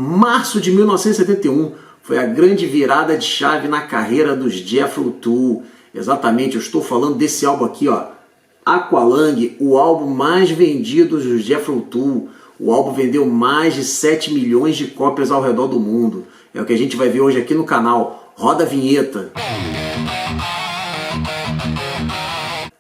Março de 1971 foi a grande virada de chave na carreira dos Jethro Tull. Exatamente, eu estou falando desse álbum aqui, ó, Aqualung, o álbum mais vendido dos Jethro Tull. O álbum vendeu mais de 7 milhões de cópias ao redor do mundo. É o que a gente vai ver hoje aqui no canal. Roda a vinheta.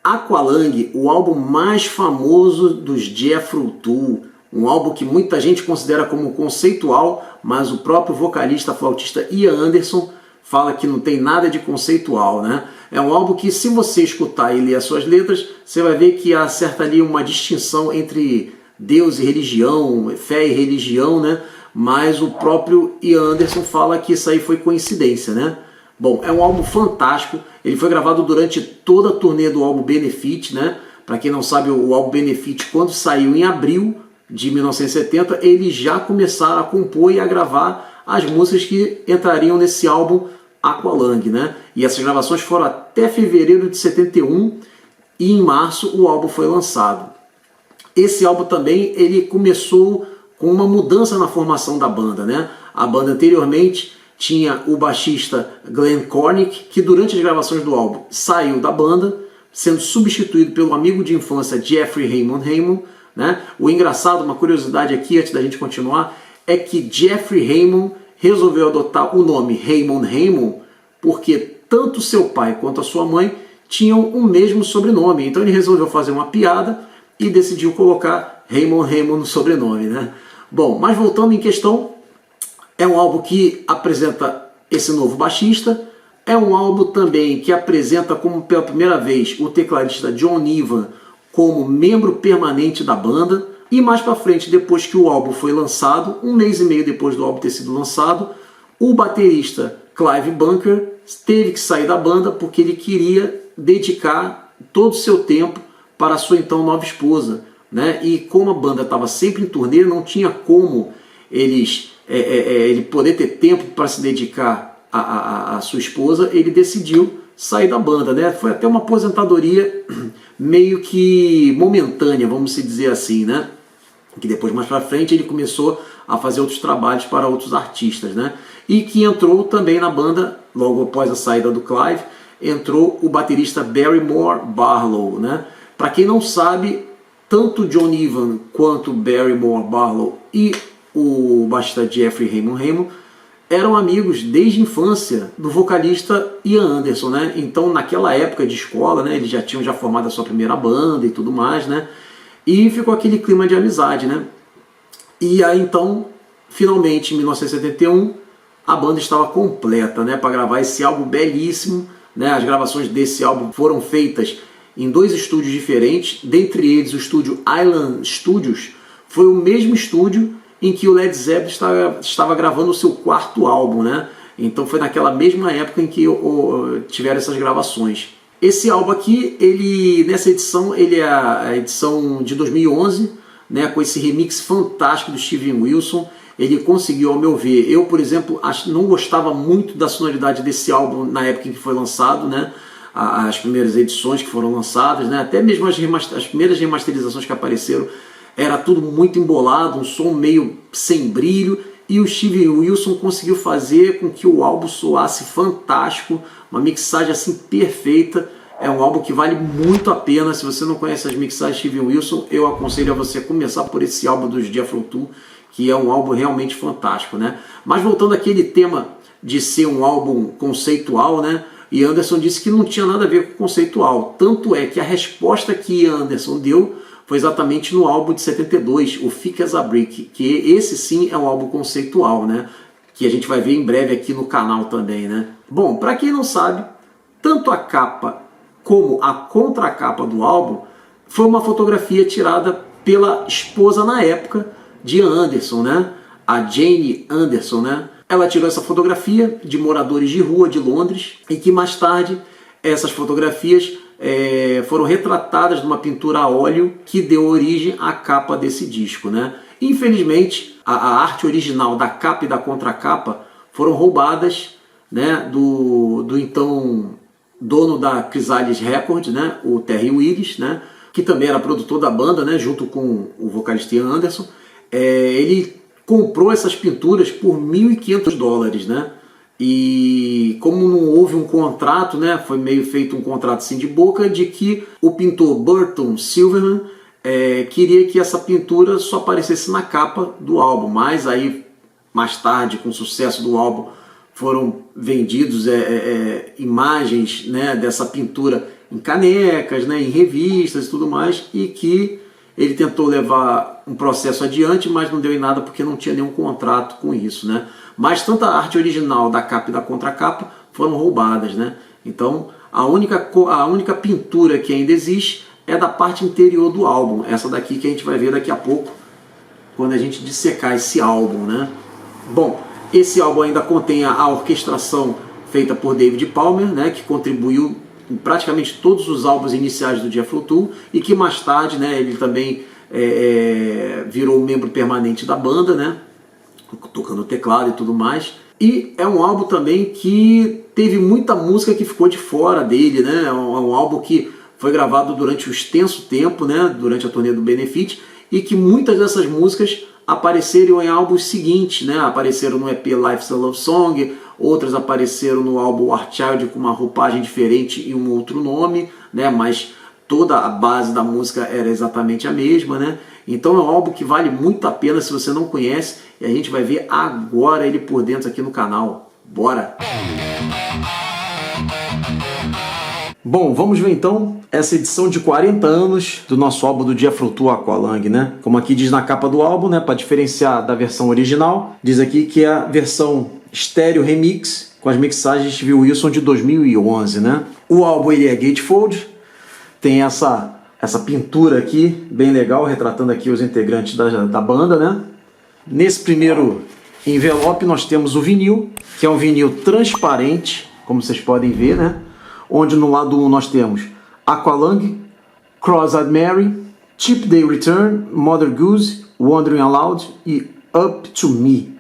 Aqualung, o álbum mais famoso dos Jethro Tull. Um álbum que muita gente considera como conceitual, mas o próprio vocalista flautista Ian Anderson fala que não tem nada de conceitual, né? É um álbum que, se você escutar e ler as suas letras, você vai ver que há certa ali uma distinção entre Deus e religião, fé e religião, né? Mas o próprio Ian Anderson fala que isso aí foi coincidência, né? Bom, é um álbum fantástico. Ele foi gravado durante toda a turnê do álbum Benefit, né? Para quem não sabe, o álbum Benefit, quando saiu em abril de 1970, eles já começaram a compor e a gravar as músicas que entrariam nesse álbum Aqualung, né? E essas gravações foram até fevereiro de 71 e em março o álbum foi lançado. Esse álbum também ele começou com uma mudança na formação da banda, né? A banda anteriormente tinha o baixista Glenn Cornick, que durante as gravações do álbum saiu da banda, sendo substituído pelo amigo de infância Jeffrey Raymond Hammond, né? O engraçado, uma curiosidade aqui antes da gente continuar, é que Jeffrey Hammond resolveu adotar o nome Raymond Hammond porque tanto seu pai quanto a sua mãe tinham o mesmo sobrenome. Então ele resolveu fazer uma piada e decidiu colocar Raymond Hammond no sobrenome, né? Bom, mas voltando em questão, é um álbum que apresenta esse novo baixista, é um álbum também que apresenta como pela primeira vez o tecladista John Ivan como membro permanente da banda. E mais para frente, depois que o álbum foi lançado, um mês e meio depois do álbum ter sido lançado, o baterista Clive Bunker teve que sair da banda porque ele queria dedicar todo o seu tempo para a sua então nova esposa, né? E como a banda estava sempre em turnê, não tinha como ele poder ter tempo para se dedicar à sua esposa, ele decidiu sair da banda, né? Foi até uma aposentadoria meio que momentânea, vamos dizer assim, né? Que depois, mais para frente, ele começou a fazer outros trabalhos para outros artistas, né? E que entrou também na banda, logo após a saída do Clive, entrou o baterista Barrymore Barlow, né? Para quem não sabe, tanto John Ivan quanto Barrymore Barlow e o baixista Jeffrey Raymond Hammond eram amigos desde a infância do vocalista Ian Anderson, né? Então, naquela época de escola, né, eles já tinham formado a sua primeira banda e tudo mais, né? E ficou aquele clima de amizade, né? E aí, então, finalmente, em 1971, a banda estava completa, né, para gravar esse álbum belíssimo, né? As gravações desse álbum foram feitas em 2 estúdios diferentes, dentre eles o estúdio Island Studios, foi o mesmo estúdio em que o Led Zeppelin estava gravando o seu 4º álbum, né? Então foi naquela mesma época em que tiveram essas gravações. Esse álbum aqui, nessa edição, ele é a edição de 2011, né, com esse remix fantástico do Steven Wilson. Ele conseguiu, ao meu ver, eu, por exemplo, não gostava muito da sonoridade desse álbum na época em que foi lançado, né? As primeiras edições que foram lançadas, né? Até mesmo as primeiras remasterizações que apareceram, era tudo muito embolado, um som meio sem brilho, e o Steven Wilson conseguiu fazer com que o álbum soasse fantástico, uma mixagem assim perfeita. É um álbum que vale muito a pena. Se você não conhece as mixagens de Steven Wilson, eu aconselho a você começar por esse álbum dos Jethro Tull, que é um álbum realmente fantástico, né? Mas voltando àquele tema de ser um álbum conceitual, né? E Anderson disse que não tinha nada a ver com conceitual. Tanto é que a resposta que Anderson deu foi exatamente no álbum de 72, o Thick as a Brick, que esse sim é um álbum conceitual, né? Que a gente vai ver em breve aqui no canal também, né? Bom, para quem não sabe, tanto a capa como a contracapa do álbum foi uma fotografia tirada pela esposa na época de Ian Anderson, né? A Jane Anderson, né? Ela tirou essa fotografia de moradores de rua de Londres e que mais tarde essas fotografias foram retratadas numa pintura a óleo que deu origem à capa desse disco, né? Infelizmente, a arte original da capa e da contracapa foram roubadas, né, do então dono da Chrysalis Records, né, o Terry Willis, né, que também era produtor da banda, né, junto com o vocalista Ian Anderson. Ele comprou essas pinturas por $1.500, né? E como não houve um contrato, né, foi meio feito um contrato assim de boca, de que o pintor Burton Silverman queria que essa pintura só aparecesse na capa do álbum, mas aí mais tarde, com o sucesso do álbum, foram vendidos imagens, né, dessa pintura em canecas, né, em revistas e tudo mais, e que ele tentou levar um processo adiante, mas não deu em nada porque não tinha nenhum contrato com isso, né? Mas tanto a arte original da capa e da contracapa foram roubadas, né? Então a única pintura que ainda existe é da parte interior do álbum, essa daqui que a gente vai ver daqui a pouco, quando a gente dissecar esse álbum, né? Bom, esse álbum ainda contém a orquestração feita por David Palmer, né, que contribuiu em praticamente todos os álbuns iniciais do Jethro Tull e que mais tarde, né, ele também virou membro permanente da banda, né, tocando teclado e tudo mais. E é um álbum também que teve muita música que ficou de fora dele, né? É um álbum que foi gravado durante um extenso tempo, né, durante a turnê do Benefit, e que muitas dessas músicas apareceram em álbuns seguintes, né? Apareceram no EP Life's a Love Song, outras apareceram no álbum War Child com uma roupagem diferente e um outro nome, né? Mas toda a base da música era exatamente a mesma, né? Então é um álbum que vale muito a pena se você não conhece, e a gente vai ver agora ele por dentro aqui no canal. Bora! Bom, vamos ver então essa edição de 40 anos do nosso álbum do Jethro Tull Aqualung, né? Como aqui diz na capa do álbum, né? Para diferenciar da versão original, diz aqui que é a versão estéreo remix com as mixagens de Steve Wilson de 2011, né? O álbum ele é gatefold, tem essa pintura aqui bem legal, retratando aqui os integrantes da banda, né? Nesse primeiro envelope nós temos o vinil, que é um vinil transparente, como vocês podem ver, né? Onde no lado 1 nós temos Aqualung, Cross-Eyed Mary, Cheap Day Return, Mother Goose, Wandering Aloud e Up to Me.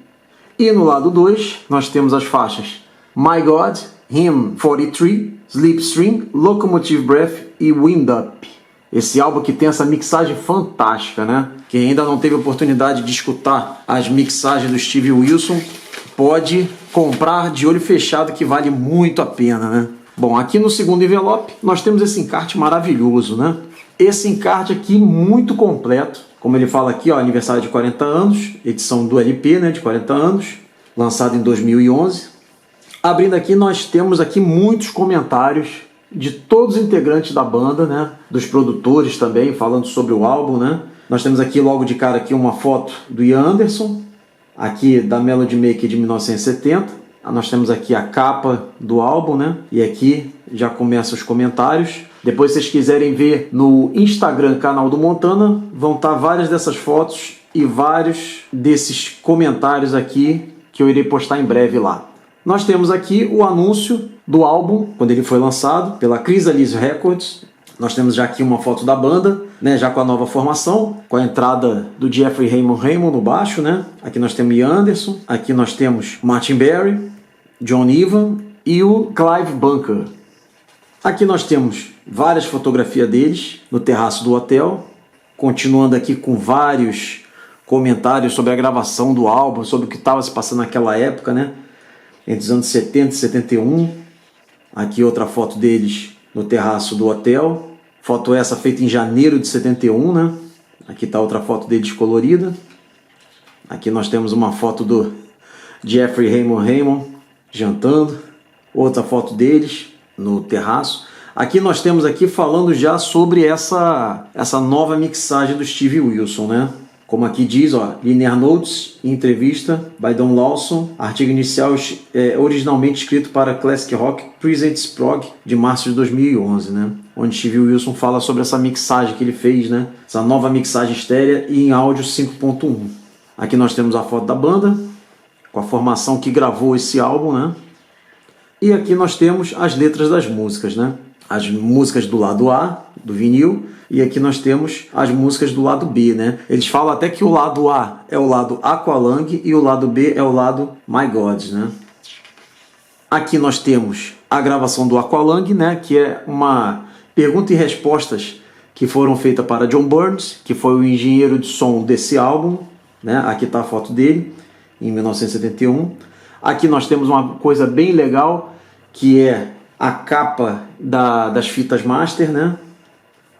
E no lado 2 nós temos as faixas My God, Hymn 43, Slipstream, Locomotive Breath e Wind Up. Esse álbum que tem essa mixagem fantástica, né? Quem ainda não teve oportunidade de escutar as mixagens do Steve Wilson, pode comprar de olho fechado que vale muito a pena, né? Bom, aqui no segundo envelope nós temos esse encarte maravilhoso, né? Esse encarte aqui muito completo, como ele fala aqui, ó, aniversário de 40 anos, edição do LP, né, de 40 anos, lançado em 2011. Abrindo aqui, nós temos aqui muitos comentários de todos os integrantes da banda, né, dos produtores também, falando sobre o álbum, né. Nós temos aqui logo de cara aqui uma foto do Ian Anderson, aqui da Melody Maker de 1970. Nós temos aqui a capa do álbum, né? E aqui já começam os comentários. Depois, se vocês quiserem ver no Instagram, canal do Montana, vão estar várias dessas fotos e vários desses comentários aqui que eu irei postar em breve lá. Nós temos aqui o anúncio do álbum, quando ele foi lançado, pela Chrysalis Records. Nós temos já aqui uma foto da banda, né, já com a nova formação, com a entrada do Jeffrey Raymond no baixo, né? Aqui nós temos Ian Anderson, aqui nós temos Martin Barry, John Ivan e o Clive Bunker. Aqui nós temos várias fotografias deles no terraço do hotel, continuando aqui com vários comentários sobre a gravação do álbum, sobre o que estava se passando naquela época, né? Entre os anos 70 e 71. Aqui outra foto deles no terraço do hotel. Foto essa feita em janeiro de 71, né? Aqui está outra foto deles colorida. Aqui nós temos uma foto do Jeffrey Raymond jantando. Outra foto deles no terraço. Aqui nós temos aqui falando já sobre essa nova mixagem do Steve Wilson, né? Como aqui diz, ó, Linear Notes, entrevista by Don Lawson, artigo inicial originalmente escrito para Classic Rock Presents Prog de março de 2011, né? Onde Steve Wilson fala sobre essa mixagem que ele fez, né? Essa nova mixagem estérea e em áudio 5.1. Aqui nós temos a foto da banda, com a formação que gravou esse álbum, né? E aqui nós temos as letras das músicas, né? As músicas do lado A, do vinil, e aqui nós temos as músicas do lado B, né? Eles falam até que o lado A é o lado Aqualung e o lado B é o lado My God, né? Aqui nós temos a gravação do Aqualung, né? Que é uma pergunta e respostas que foram feitas para John Burns, que foi o engenheiro de som desse álbum. né? Aqui está a foto dele, em 1971. Aqui nós temos uma coisa bem legal, que é a capa das fitas master, né?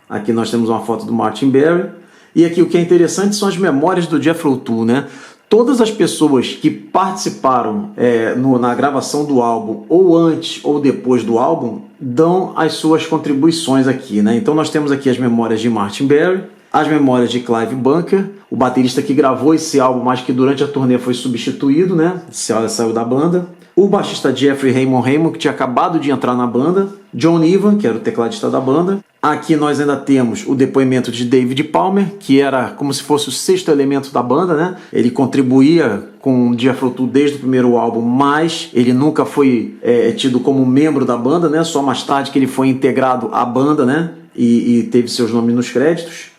Aqui nós temos uma foto do Martin Barry. E aqui o que é interessante são as memórias do Jethro Tull, né? Todas as pessoas que participaram na gravação do álbum, ou antes ou depois do álbum, dão as suas contribuições aqui, né? Então nós temos aqui as memórias de Martin Barry, as memórias de Clive Bunker, o baterista que gravou esse álbum, mas que durante a turnê foi substituído, né? Saiu da banda. O baixista Jeffrey Raymond, que tinha acabado de entrar na banda. John Evan, que era o tecladista da banda. Aqui nós ainda temos o depoimento de David Palmer, que era como se fosse o sexto elemento da banda, né? Ele contribuía com o Jethro Tull desde o primeiro álbum, mas ele nunca foi tido como membro da banda, né? Só mais tarde que ele foi integrado à banda, né? E teve seus nomes nos créditos.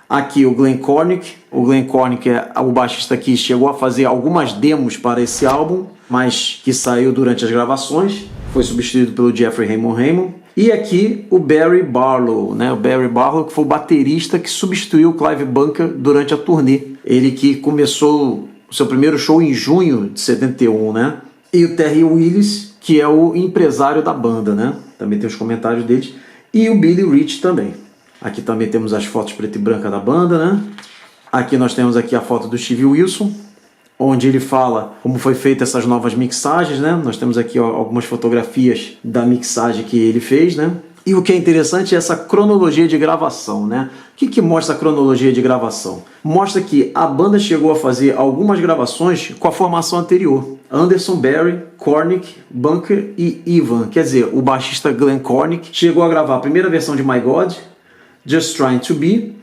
Aqui o Glenn Cornick. O Glenn Cornick é o baixista que chegou a fazer algumas demos para esse álbum, mas que saiu durante as gravações. Foi substituído pelo Jeffrey Raymond. E aqui o Barry Barlow, né? O Barry Barlow, que foi o baterista que substituiu o Clive Bunker durante a turnê. Ele que começou o seu primeiro show em junho de 71, né? E o Terry Willis, que é o empresário da banda, né? Também tem os comentários deles. E o Billy Rich também. Aqui também temos as fotos preto e branca da banda, né? Aqui nós temos aqui a foto do Steve Wilson, onde ele fala como foi feita essas novas mixagens, né? Nós temos aqui algumas fotografias da mixagem que ele fez, né? E o que é interessante é essa cronologia de gravação, né? O que mostra a cronologia de gravação? Mostra que a banda chegou a fazer algumas gravações com a formação anterior. Anderson, Barry, Cornick, Bunker e Evan. Quer dizer, o baixista Glenn Cornick chegou a gravar a primeira versão de My God, Just Trying to Be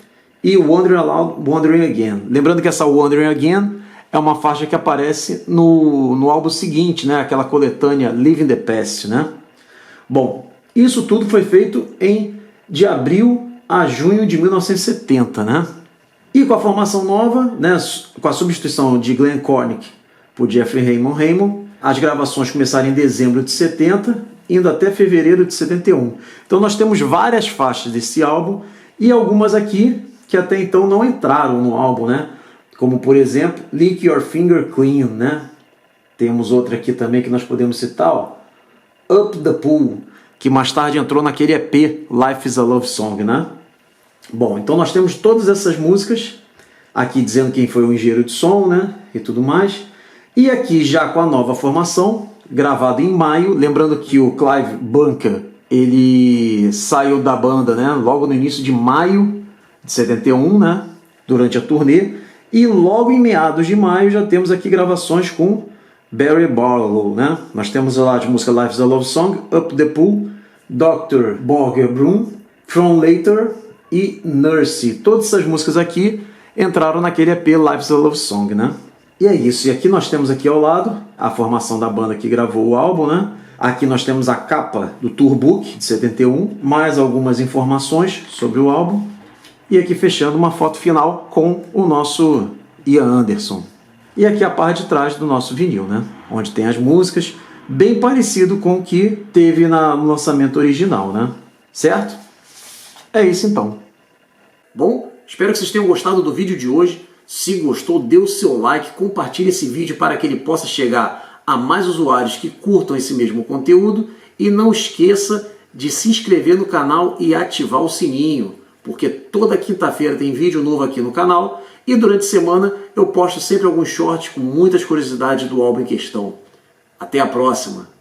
e Wandering Aloud, Wandering Again. Lembrando que essa Wandering Again é uma faixa que aparece no álbum seguinte, né? Aquela coletânea Living the Past, né? Bom, isso tudo foi feito de abril a junho de 1970, né? E com a formação nova, né? Com a substituição de Glenn Cornick por Jeffrey Raymond, as gravações começaram em dezembro de 70, indo até fevereiro de 71. Então nós temos várias faixas desse álbum e algumas aqui que até então não entraram no álbum, né? Como por exemplo, Lick Your Finger Clean, né? Temos outra aqui também que nós podemos citar, ó, Up the Pool, que mais tarde entrou naquele EP Life is a Love Song, né? Bom, então nós temos todas essas músicas aqui dizendo quem foi o engenheiro de som, né? E tudo mais. E aqui já com a nova formação, gravado em maio, lembrando que o Clive Bunker, ele saiu da banda, né? Logo no início de maio de 71, né? Durante a turnê. E logo em meados de maio já temos aqui gravações com Barry Barlow, né? Nós temos lá de música Life is a Love Song, Up the Pool, Dr. Borger Broom, From Later e Nurse. Todas essas músicas aqui entraram naquele EP Life is a Love Song, né? E é isso. E aqui nós temos aqui ao lado a formação da banda que gravou o álbum, né? Aqui nós temos a capa do Tourbook de 71, mais algumas informações sobre o álbum. E aqui fechando uma foto final com o nosso Ian Anderson. E aqui a parte de trás do nosso vinil, né? Onde tem as músicas, bem parecido com o que teve no lançamento original, né? Certo? É isso então. Bom, espero que vocês tenham gostado do vídeo de hoje. Se gostou, dê o seu like, compartilhe esse vídeo para que ele possa chegar a mais usuários que curtam esse mesmo conteúdo. E não esqueça de se inscrever no canal e ativar o sininho, porque toda quinta-feira tem vídeo novo aqui no canal e durante a semana eu posto sempre alguns shorts com muitas curiosidades do álbum em questão. Até a próxima!